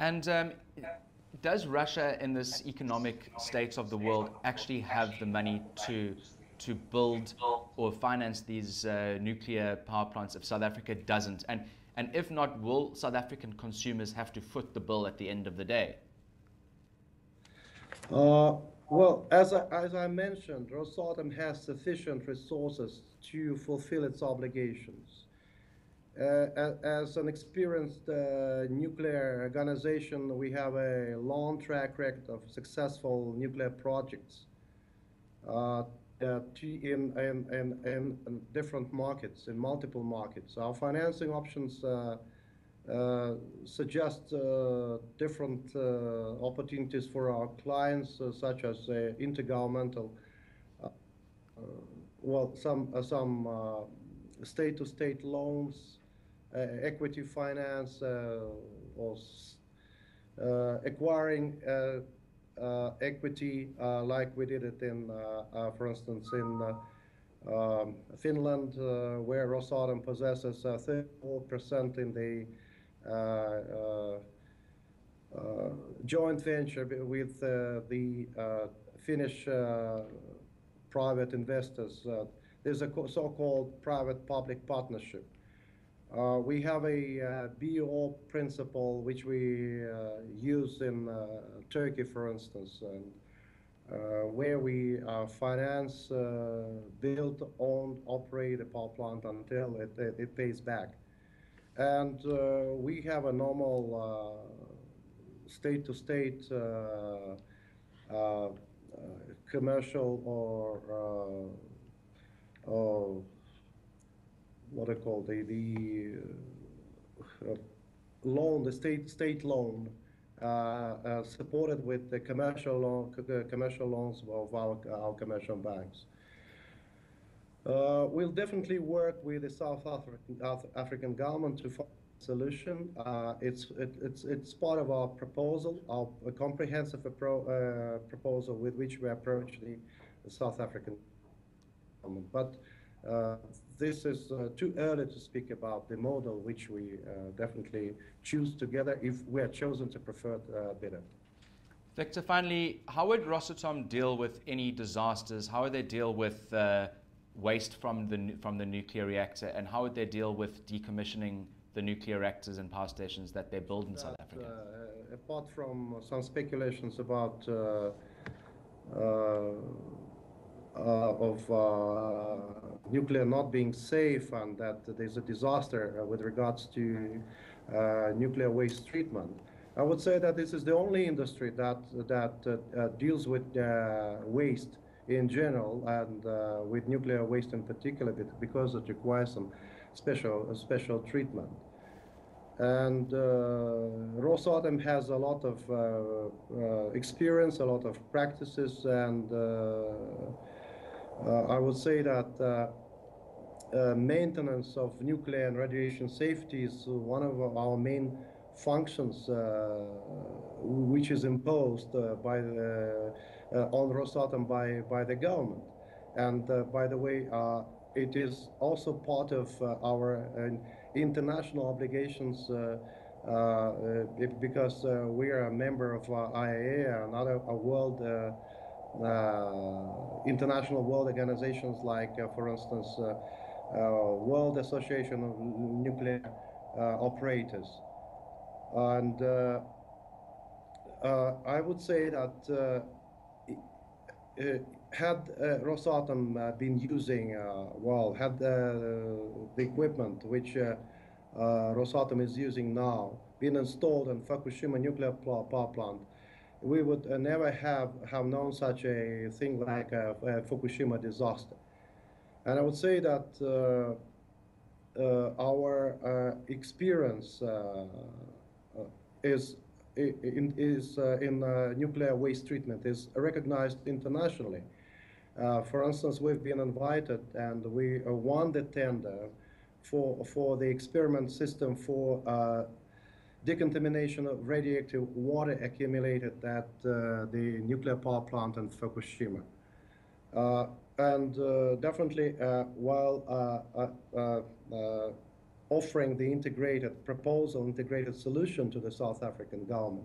And does Russia, in this economic state of the world, actually have the money to build or finance these nuclear power plants if South Africa doesn't? And if not, will South African consumers have to foot the bill at the end of the day? Well, as I mentioned, Rosatom has sufficient resources to fulfill its obligations. As an experienced nuclear organization, we have a long track record of successful nuclear projects uh, in different markets, in multiple markets. Our financing options suggest different opportunities for our clients, such as intergovernmental, uh, well, some state-to-state loans, equity finance, or acquiring equity, like we did it in, for instance, in Finland, where Rosatom possesses 34% in the uh, uh, joint venture with the Finnish private investors. There's a so-called private-public partnership. We have a BO principle which we use in Turkey, for instance, and where we finance, build, own, operate a power plant until it pays back. And we have a normal state-to-state commercial or what I call uh, loan, the state loan, supported with the commercial loans of our commercial banks. We'll definitely work with the South African government to find a solution. It's part of our proposal, a comprehensive proposal with which we approach the South African government. But this is too early to speak about the model which we definitely choose together if we are chosen to preferred bidder. Victor, finally, how would Rosatom deal with any disasters? How would they deal with waste from the nuclear reactor, and how would they deal with decommissioning the nuclear reactors and power stations that they build in South Africa? Apart from some speculations about of nuclear not being safe and that there's a disaster with regards to nuclear waste treatment, I would say that this is the only industry that deals with waste in general and with nuclear waste in particular, because it requires some special treatment. And Rosatom has a lot of experience, a lot of practices, and I would say that maintenance of nuclear and radiation safety is one of our main functions, which is imposed on Rosatom by the government. And by the way, it is also part of our international obligations because we are a member of IAEA and other international world organizations like, for instance, World Association of Nuclear Operators. And I would say that had Rosatom been using, had the equipment which Rosatom is using now been installed in Fukushima nuclear power plant, we would never have known such a thing like a Fukushima disaster. And I would say that our experience is in nuclear waste treatment is recognized internationally. For instance, we've been invited and we won the tender for the experiment system for decontamination of radioactive water accumulated at the nuclear power plant in Fukushima. And definitely, while offering the integrated proposal, integrated solution to the South African government.